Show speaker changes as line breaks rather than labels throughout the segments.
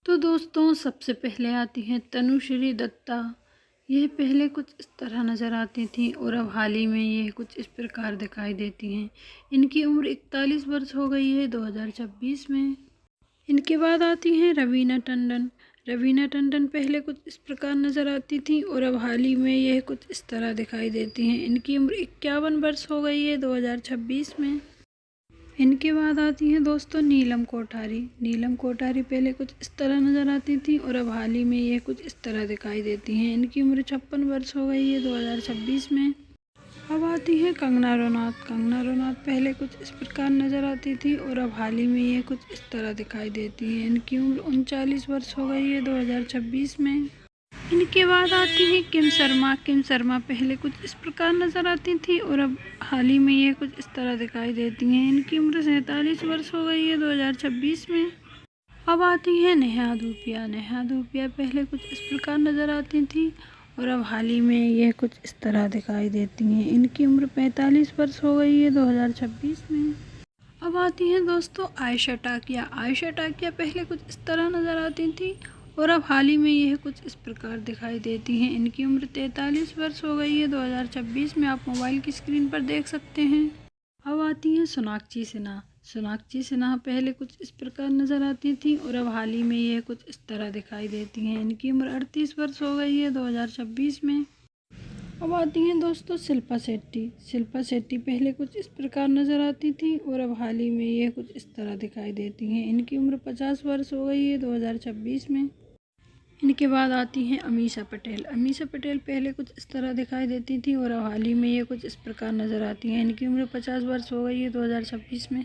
तो दोस्तों सबसे पहले आती हैं तनुश्री दत्ता। यह पहले कुछ इस तरह नज़र आती थी और अब हाल ही में यह कुछ इस प्रकार दिखाई देती हैं। इनकी उम्र 41 वर्ष हो गई है 2026 में। इनके बाद आती हैं रवीना टंडन। रवीना टंडन पहले कुछ इस प्रकार नज़र आती थी और अब हाल ही में यह कुछ इस तरह दिखाई देती हैं। इनकी उम्र 51 वर्ष हो गई है 2026 में। इनके बाद आती हैं दोस्तों नीलम कोठारी। नीलम कोठारी पहले कुछ इस तरह नज़र आती थी और अब हाल ही में यह कुछ इस तरह दिखाई देती हैं। इनकी उम्र 56 वर्ष हो गई है 2026 में। अब आती हैं कंगना रनौत। कंगना रनौत पहले कुछ इस प्रकार नज़र आती थी और अब हाल ही में यह कुछ इस तरह दिखाई देती हैं। इनकी उम्र 39 वर्ष हो गई है 2026 में। इनके बाद आती हैं किम शर्मा। किम शर्मा पहले कुछ इस प्रकार नज़र आती थी और अब हाल ही में ये कुछ इस तरह दिखाई देती हैं। इनकी उम्र 47 वर्ष हो गई है 2026 में। अब आती हैं नेहा धूपिया। नेहा धूपिया पहले कुछ इस प्रकार नज़र आती थी और अब हाल ही में यह कुछ इस तरह दिखाई देती हैं। इनकी उम्र 45 वर्ष हो गई है 2026 में। अब आती हैं दोस्तों आयशा टाकिया। आयशा टाकिया पहले कुछ इस तरह नज़र आती थी और अब हाल ही में यह कुछ इस प्रकार दिखाई देती हैं। इनकी उम्र 43 वर्ष हो गई है 2026 में। आप मोबाइल की स्क्रीन पर देख सकते हैं। अब आती हैं सोनाक्षी सिन्हा। सोनाक्षी सिन्हा पहले कुछ इस प्रकार नज़र आती थी और अब हाल ही में यह कुछ इस तरह दिखाई देती हैं। इनकी उम्र 38 वर्ष हो गई है 2026 में। अब आती हैं दोस्तों शिल्पा शेट्टी। शिल्पा शेट्टी पहले कुछ इस प्रकार नज़र आती थी और अब हाल ही में यह कुछ इस तरह दिखाई देती हैं। इनकी उम्र 50 वर्ष हो गई है 2026 में। इनके बाद आती हैं अमीषा पटेल। अमीषा पटेल पहले कुछ इस तरह दिखाई देती थी और अब हाल ही में ये कुछ इस प्रकार नज़र आती हैं। इनकी उम्र 50 वर्ष हो गई है 2026 में।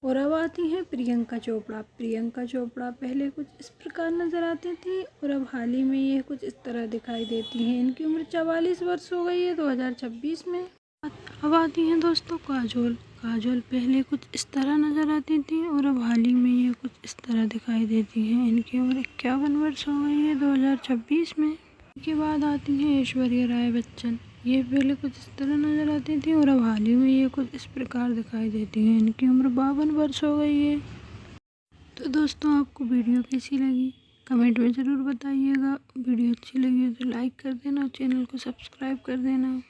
और अब आती हैं प्रियंका चोपड़ा। प्रियंका चोपड़ा पहले कुछ इस प्रकार नज़र आती थी और अब हाल ही में ये कुछ इस तरह दिखाई देती हैं। इनकी उम्र 44 वर्ष हो गई है 2026 में। अब आती हैं दोस्तों काजोल। काजोल पहले कुछ इस तरह नज़र आती थी और अब हाल ही में ये कुछ इस तरह दिखाई देती हैं। इनकी उम्र 51 वर्ष हो गई है 2026 में। इसके बाद आती हैं ऐश्वर्या राय बच्चन। ये पहले कुछ इस तरह नज़र आती थी और अब हाल ही में ये कुछ इस प्रकार दिखाई देती हैं। इनकी उम्र 52 वर्ष हो गई है। तो दोस्तों आपको वीडियो कैसी लगी कमेंट में ज़रूर बताइएगा। वीडियो अच्छी लगी तो लाइक कर देना और चैनल को सब्सक्राइब कर देना।